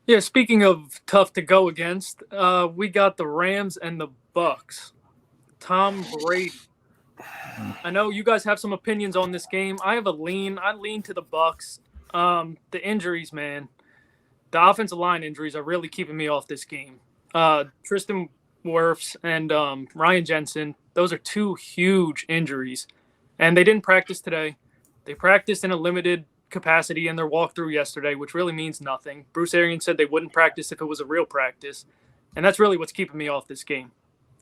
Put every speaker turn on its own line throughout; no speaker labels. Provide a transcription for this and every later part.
Yeah, speaking of tough to go against, we got the Rams and the Bucks. Tom Brady. I know you guys have some opinions on this game. I have a lean. I lean to the Bucks. The injuries, man. The offensive line injuries are really keeping me off this game. Tristan Wirfs and Ryan Jensen. Those are two huge injuries, and they didn't practice today. They practiced in a limited capacity in their walkthrough yesterday, which really means nothing. Bruce Arians said they wouldn't practice if it was a real practice, and that's really what's keeping me off this game.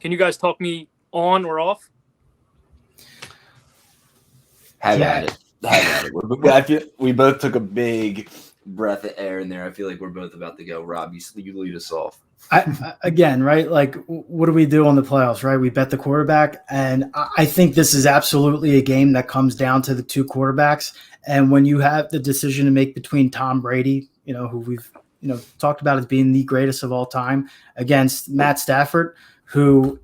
Can you guys talk me on or off?
Have at it. I feel we both took a big breath of air in there. I feel like we're both about to go. Rob, you lead us off.
Again, right? Like, what do we do on the playoffs, right? We bet the quarterback, and I think this is absolutely a game that comes down to the two quarterbacks. And when you have the decision to make between Tom Brady, who we've talked about as being the greatest of all time, against Matt Stafford, who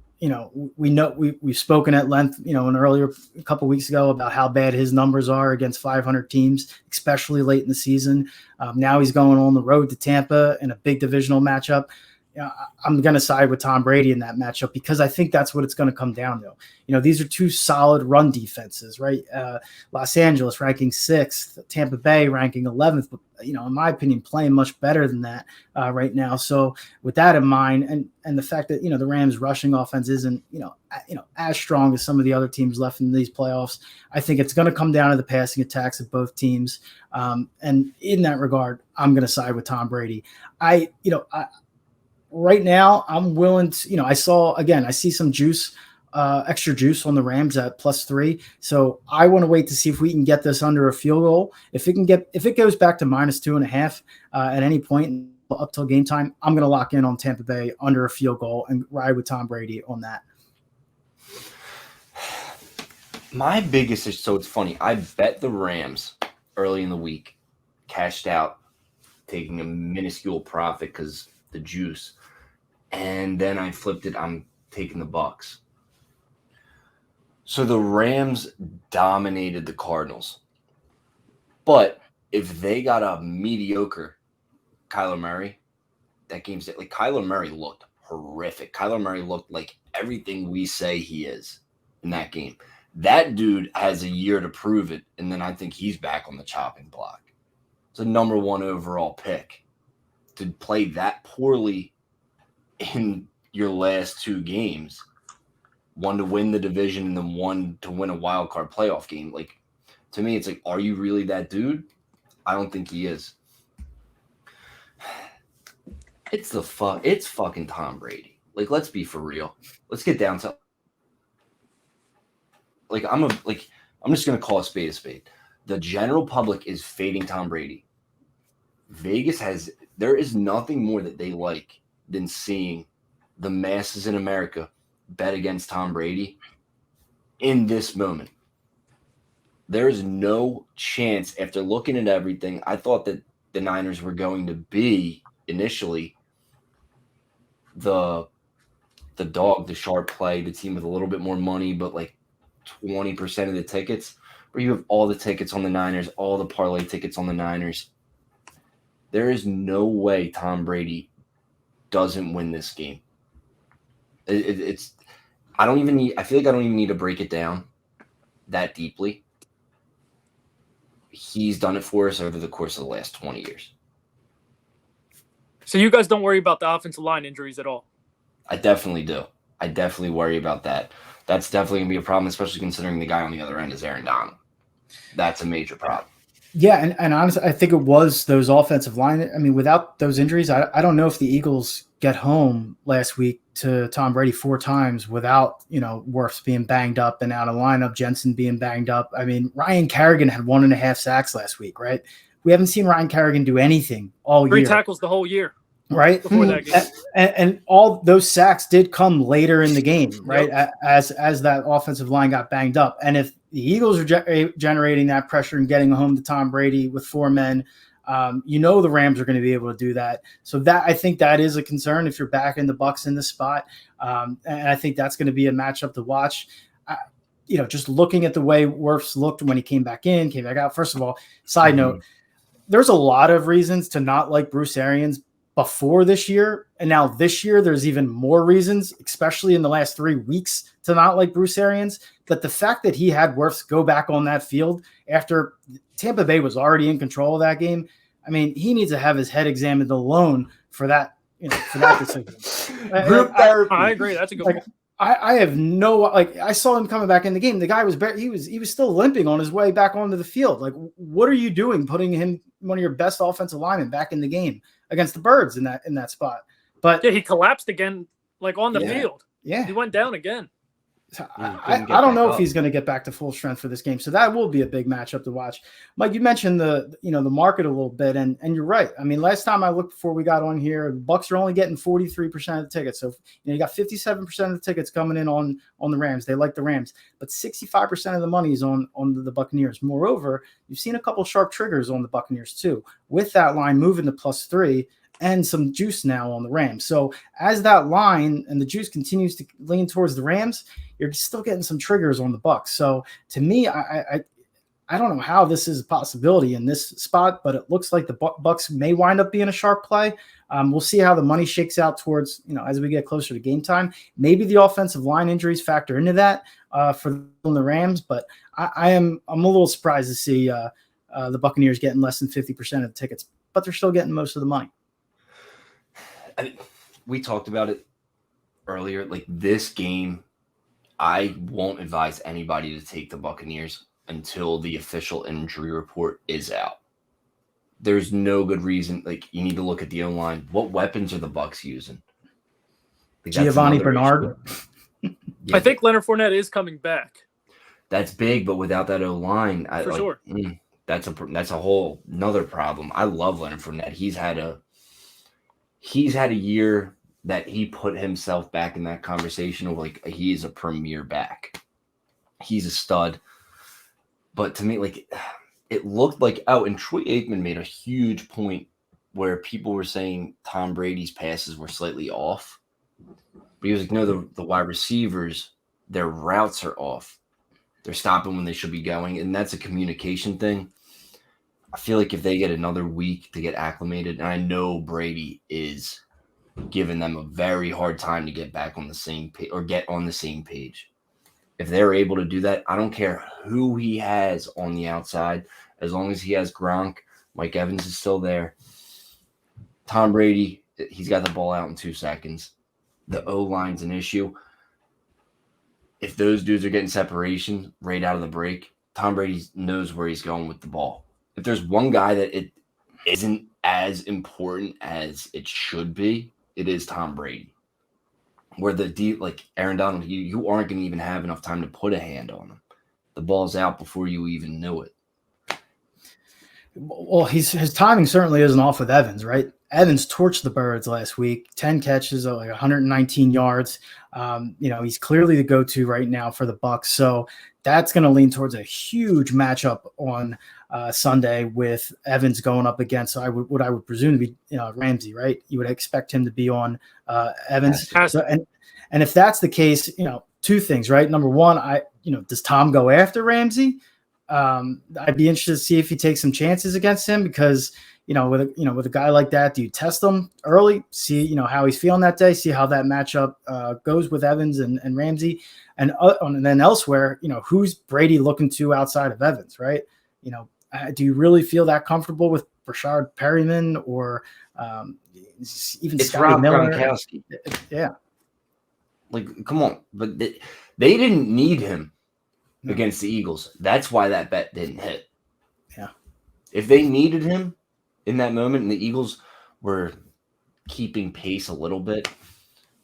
we've spoken at length, a couple of weeks ago about how bad his numbers are against 500 teams, especially late in the season. Now he's going on the road to Tampa in a big divisional matchup. I'm going to side with Tom Brady in that matchup because I think that's what it's going to come down to. These are two solid run defenses, right? Los Angeles ranking 6th, Tampa Bay ranking 11th, but in my opinion, playing much better than that right now. So with that in mind, and the fact that the Rams rushing offense isn't as strong as some of the other teams left in these playoffs, I think it's going to come down to the passing attacks of both teams. And in that regard, I'm going to side with Tom Brady. Right now, I'm willing to, I see some juice, extra juice on the Rams at +3. So I want to wait to see if we can get this under a field goal. If it goes back to -2.5 at any point up till game time, I'm going to lock in on Tampa Bay under a field goal and ride with Tom Brady on that.
My biggest issue, so it's funny, I bet the Rams early in the week, cashed out, taking a minuscule profit because the juice. And then I flipped it. I'm taking the Bucks. So the Rams dominated the Cardinals. But if they got a mediocre Kyler Murray, that game's it. Like, Kyler Murray looked horrific. Kyler Murray looked like everything we say he is in that game. That dude has a year to prove it, and then I think he's back on the chopping block. It's a number 1 overall pick. To play that poorly in your last 2 games, one to win the division and then one to win a wild card playoff game. Like, to me, it's like, are you really that dude? I don't think he is. It's fucking Tom Brady. Like, let's be for real. Let's get down to I'm just gonna call a spade a spade. The general public is fading Tom Brady. There is nothing more that they like than seeing the masses in America bet against Tom Brady in this moment. There is no chance, after looking at everything, I thought that the Niners were going to be initially the dog, the sharp play, the team with a little bit more money, but like 20% of the tickets, where you have all the tickets on the Niners, all the parlay tickets on the Niners. There is no way Tom Brady doesn't win this game. I feel like I don't even need to break it down that deeply. He's done it for us over the course of the last 20 years.
So you guys don't worry about the offensive line injuries at all?
I definitely do. I definitely worry about that. That's definitely going to be a problem, especially considering the guy on the other end is Aaron Donald. That's a major problem.
Yeah, and honestly, I think it was those offensive line. I mean, without those injuries, I don't know if the Eagles get home last week to Tom Brady 4 times without, Wirfs being banged up and out of lineup, Jensen being banged up. I mean, Ryan Kerrigan had 1.5 sacks last week, right? We haven't seen Ryan Kerrigan do anything all year.
3 tackles the whole year.
Right.
Before that game.
And all those sacks did come later in the game, right?
Yep.
As that offensive line got banged up. And if the Eagles are generating that pressure and getting home to Tom Brady with 4 men, the Rams are going to be able to do that. So that, I think that is a concern if you're backing the Bucks in this spot. And I think that's going to be a matchup to watch. Just looking at the way Wirfs looked when he came back out. First of all, side note, there's a lot of reasons to not like Bruce Arians, before this year. And now this year, there's even more reasons, especially in the last 3 weeks, to not like Bruce Arians. But the fact that he had Wirfs go back on that field after Tampa Bay was already in control of that game, I mean, he needs to have his head examined alone for that, for that decision.
Group therapy.
I agree. That's a good point.
I have no, I saw him coming back in the game. The guy he was still limping on his way back onto the field. Like, what are you doing putting him, one of your best offensive linemen, back in the game against the Birds in that spot? But
yeah, he collapsed again, like on the field.
Yeah,
he went down again.
I don't know if he's going to get back to full strength for this game, so that will be a big matchup to watch. Mike, you mentioned the market a little bit, and you're right. I mean, last time I looked before we got on here, the Bucks are only getting 43% of the tickets. So you got 57% of the tickets coming in on the Rams. They like the Rams, but 65% of the money is on the Buccaneers. Moreover, you've seen a couple sharp triggers on the Buccaneers too, with that line moving to +3. And some juice now on the Rams. So as that line and the juice continues to lean towards the Rams, you're still getting some triggers on the Bucks. So to me, I don't know how this is a possibility in this spot, but it looks like the Bucks may wind up being a sharp play. We'll see how the money shakes out towards, as we get closer to game time. Maybe the offensive line injuries factor into that for the Rams, but I'm a little surprised to see the Buccaneers getting less than 50% of the tickets, but they're still getting most of the money.
I mean, we talked about it earlier. Like, this game, I won't advise anybody to take the Buccaneers until the official injury report is out. There's no good reason. Like, you need to look at the O-line. What weapons are the Bucks using? Like,
Giovanni Bernard.
Yeah,
I think Leonard Fournette is coming back.
That's big, but without that O-line,
for sure,
that's a whole another problem. I love Leonard Fournette. He's had a year that he put himself back in that conversation of, like, he is a premier back. He's a stud. But to me, like, it looked like, and Troy Aikman made a huge point where people were saying Tom Brady's passes were slightly off. But he was like, no, the wide receivers, their routes are off. They're stopping when they should be going. And that's a communication thing. I feel like if they get another week to get acclimated, and I know Brady is giving them a very hard time to get back on the same page or get on the same page. If they're able to do that, I don't care who he has on the outside, as long as he has Gronk, Mike Evans is still there. Tom Brady, he's got the ball out in 2 seconds. The O-line's an issue. If those dudes are getting separation right out of the break, Tom Brady knows where he's going with the ball. If there's one guy that it isn't as important as it should be, it is Tom Brady. Where like Aaron Donald, you aren't going to even have enough time to put a hand on him. The ball's out before you even know it.
Well, his timing certainly isn't off with Evans, right? Evans torched the Birds last week, 10 catches, like 119 yards. He's clearly the go-to right now for the Bucks. So that's going to lean towards a huge matchup on Sunday with Evans going up against what I would presume to be Ramsey, right? You would expect him to be on Evans. So, and if that's the case, two things, right? Number one, does Tom go after Ramsey? I'd be interested to see if he takes some chances against him because with a guy like that, do you test him early, see how he's feeling that day, see how that matchup goes with Evans and Ramsey, and then elsewhere, who's Brady looking to outside of Evans, right? Do you really feel that comfortable with Rashard Perryman or even
it's
Scotty
Rob
Miller?
Gronkowski?
Yeah,
like, come on, but they didn't need him against the Eagles. That's why that bet didn't hit.
Yeah,
if they needed him in that moment and the Eagles were keeping pace a little bit,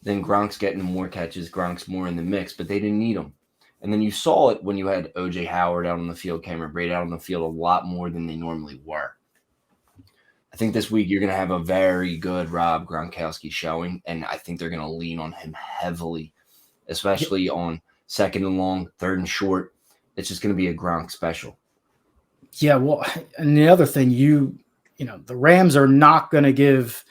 then Gronk's getting more catches, Gronk's more in the mix, but they didn't need him. And then you saw it when you had O.J. Howard out on the field, Cameron Brate out on the field a lot more than they normally were. I think this week you're going to have a very good Rob Gronkowski showing, and I think they're going to lean on him heavily, especially on second and long, third and short. It's just going to be a Gronk special.
Yeah, well, and the other thing, the Rams are not going to give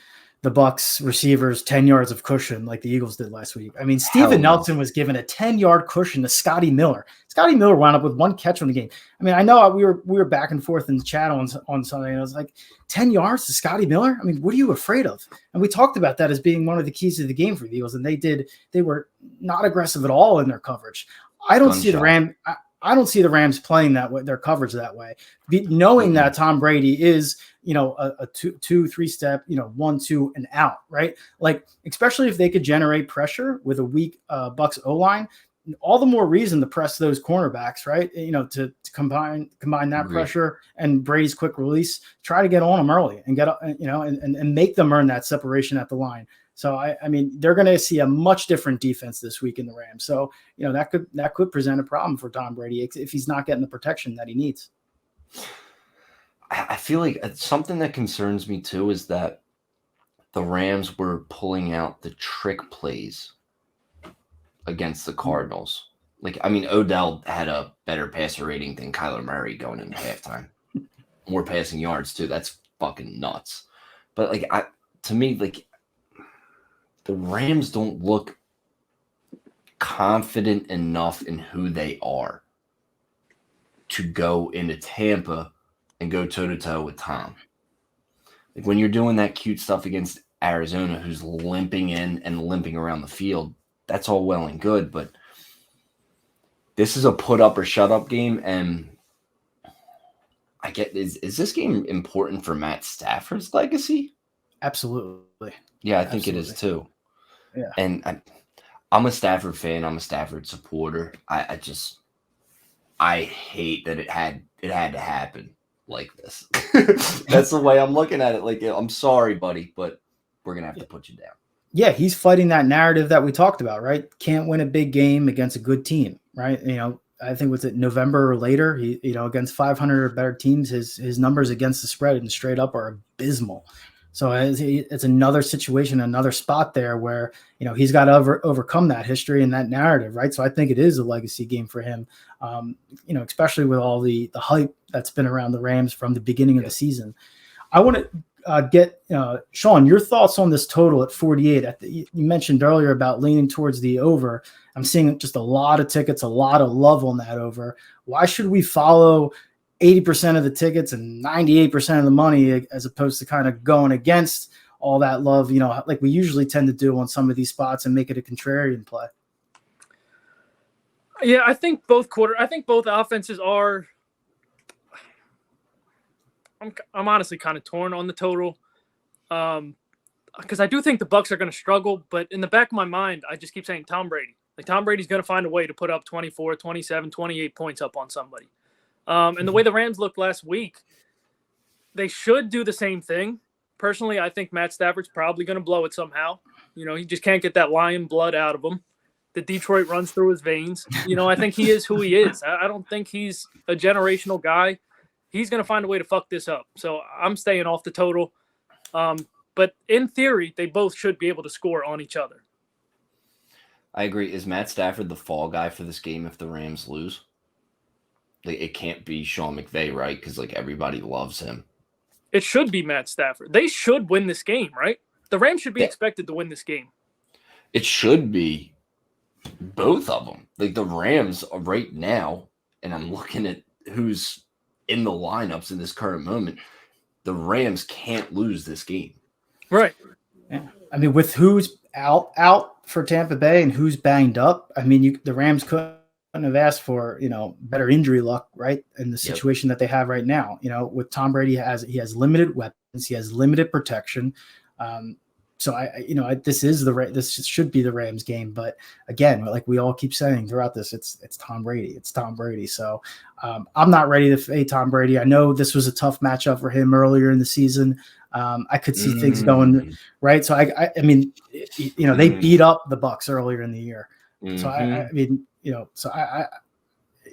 the Bucks receivers 10 yards of cushion like the Eagles did last week. I mean, Steven Nelson was given a 10-yard cushion to Scotty Miller. Scotty Miller wound up with 1 catch on the game. I mean, I know we were back and forth in the chat on Sunday, and I was like, 10 yards to Scotty Miller? I mean, what are you afraid of? And we talked about that as being one of the keys to the game for the Eagles, and they were not aggressive at all in their coverage. I don't see the Rams playing that way, their coverage that way, knowing that Tom Brady is, a 2-3 step, 1-2 and out, right? Like, especially if they could generate pressure with a weak Bucks O-line, all the more reason to press those cornerbacks, right? To combine that pressure and Brady's quick release, try to get on them early and get, and make them earn that separation at the line. So I mean, they're going to see a much different defense this week in the Rams. So that could present a problem for Tom Brady if he's not getting the protection that he needs.
I feel like something that concerns me too is that the Rams were pulling out the trick plays against the Cardinals. Like, I mean, Odell had a better passer rating than Kyler Murray going into halftime. More passing yards too. That's fucking nuts. But to me, the Rams don't look confident enough in who they are to go into Tampa and go toe-to-toe with Tom. Like, when you're doing that cute stuff against Arizona, who's limping in and limping around the field, that's all well and good, but this is a put-up or shut-up game, and I get, is this game important for Matt Stafford's legacy?
Absolutely.
Yeah, I think it is too.
Yeah.
And I'm a Stafford fan. I'm a Stafford supporter. I hate that it had to happen like this. That's the way I'm looking at it. Like, I'm sorry, buddy, but we're gonna have to put you down. Yeah,
he's fighting that narrative that we talked about, right? Can't win a big game against a good team, right? I think was it November or later, he, against 500 or better teams, his numbers against the spread and straight up are abysmal. So it's another situation, another spot there where, he's got to overcome that history and that narrative, right? So I think it is a legacy game for him, especially with all the hype that's been around the Rams from the beginning of the season. I want to get, Sean, your thoughts on this total at 48. You mentioned earlier about leaning towards the over. I'm seeing just a lot of tickets, a lot of love on that over. Why should we follow 80% of the tickets and 98% of the money as opposed to kind of going against all that love, like we usually tend to do on some of these spots and make it a contrarian play?
Yeah, I think both offenses are. I'm honestly kind of torn on the total, because I do think the Bucks are going to struggle. But in the back of my mind, I just keep saying Tom Brady. Like, Tom Brady's going to find a way to put up 24, 27, 28 points up on somebody. And the way the Rams looked last week, they should do the same thing. Personally, I think Matt Stafford's probably going to blow it somehow. He just can't get that lion blood out of him. The Detroit runs through his veins. I think he is who he is. I don't think he's a generational guy. He's going to find a way to fuck this up. So I'm staying off the total. But in theory, they both should be able to score on each other.
I agree. Is Matt Stafford the fall guy for this game if the Rams lose? Like, it can't be Sean McVay, right? Because everybody loves him.
It should be Matt Stafford. They should win this game, right? The Rams should be expected to win this game.
It should be both of them. Like, the Rams right now, and I'm looking at who's in the lineups in this current moment, the Rams can't lose this game.
Right.
Yeah. I mean, with who's out for Tampa Bay and who's banged up, I mean, the Rams couldn't have asked for, better injury luck, right? In the situation that they have right now, with Tom Brady, he has limited weapons, he has limited protection. So this should be the Rams game, but again, like we all keep saying throughout this, it's Tom Brady, it's Tom Brady. So I'm not ready to fade Tom Brady. I know this was a tough matchup for him earlier in the season. I could see things going right. So I mean, they beat up the Bucks earlier in the year. So I mean,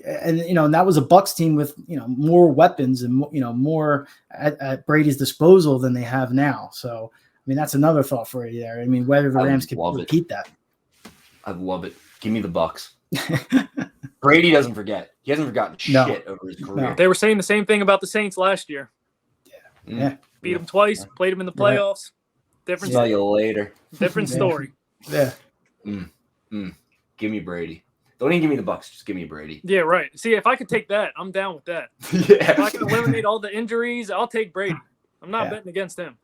and that was a Bucks team with, more weapons and, more at Brady's disposal than they have now. So, I mean, that's another thought for you there. I mean, whether the Rams can repeat that.
I love it. Give me the Bucks. Brady doesn't forget. He hasn't forgotten shit over his career.
No. They were saying the same thing about the Saints last year.
Yeah.
Beat them twice, played them in the playoffs. Different,
Smell you later.
different
Yeah.
story.
Yeah.
Give me Brady. Don't even give me the Bucks. Just give me Brady.
Yeah, right. See, if I could take that, I'm down with that.
Yeah.
If I can eliminate all the injuries, I'll take Brady. I'm not
Yeah.
betting against him.